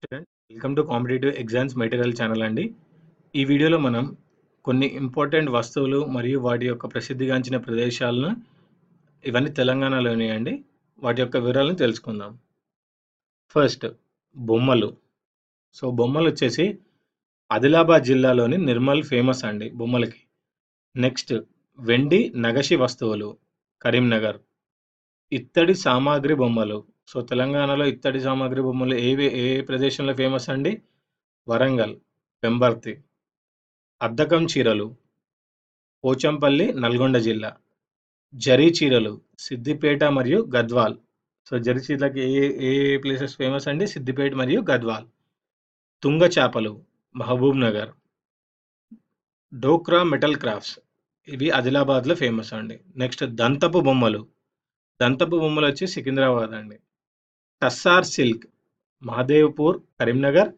Student, welcome to competitive exams material channel అండి. ఈ వీడియోలో మనం కొన్ని ఇంపార్టెంట్ వస్తువులు మరియు వాటి యొక్క ప్రసిద్ధిగాంచిన ప్రదేశాలను ఇవన్నీ తెలంగాణలోనే అండి. వాటి యొక్క వివరాలను తెలుసుకుందాం. ఫస్ట్ బొమ్మలు. బొమ్మలు వచ్చేసి ఆదిలాబాద్ జిల్లాలోని నిర్మల్ ఫేమస్ అండి బొమ్మలకి. నెక్స్ట్ వెండి నగషి వస్తువులు కరీంనగర్. ఇత్తడి సామాగ్రి బొమ్మలు. తెలంగాణలో ఇత్తడి సామాగ్రి బొమ్మలు ఏ ప్రదేశంలో ఫేమస్ అండి? వరంగల్, పెంబర్తి. అద్దకం చీరలు పోచంపల్లి, నల్గొండ జిల్లా. జరీ చీరలు సిద్దిపేట మరియు గద్వాల్. జరీ చీరలకి ఏ ప్లేసెస్ ఫేమస్ అండి? సిద్దిపేట మరియు గద్వాల్. తుంగ చేపలు మహబూబ్ నగర్. డోక్రా మెటల్ క్రాఫ్ట్స్ ఇవి ఆదిలాబాద్లో ఫేమస్ అండి. నెక్స్ట్ దంతపు బొమ్మలు. దంతపు బొమ్మలు వచ్చి సికింద్రాబాద్ అండి. టస్సార్ సిల్క్ మహదేవ్పూర్, కరీంనగర్.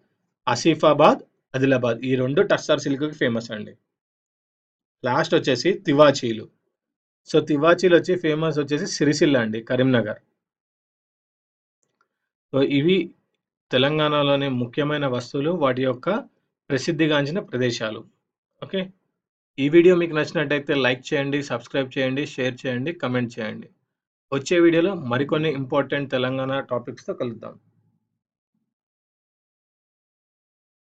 ఆసిఫాబాద్, ఆదిలాబాద్. ఈ రెండు టస్సార్ సిల్క్కి ఫేమస్ అండి. లాస్ట్ వచ్చేసి తివాచీలు. తివాచీలు వచ్చి ఫేమస్ వచ్చేసి సిరిసిల్ల అండి, కరీంనగర్. ఇవి తెలంగాణలోని ముఖ్యమైన వస్తువులు, వాటి యొక్క ప్రసిద్ధిగాంచిన ప్రదేశాలు. ఓకే, ఈ వీడియో మీకు నచ్చినట్టయితే లైక్ చేయండి, సబ్స్క్రైబ్ చేయండి, షేర్ చేయండి, కమెంట్ చేయండి. వచ్చే వీడియోలో మరికొన్ని ఇంపార్టెంట్ తెలంగాణ టాపిక్స్తో కలుద్దాం.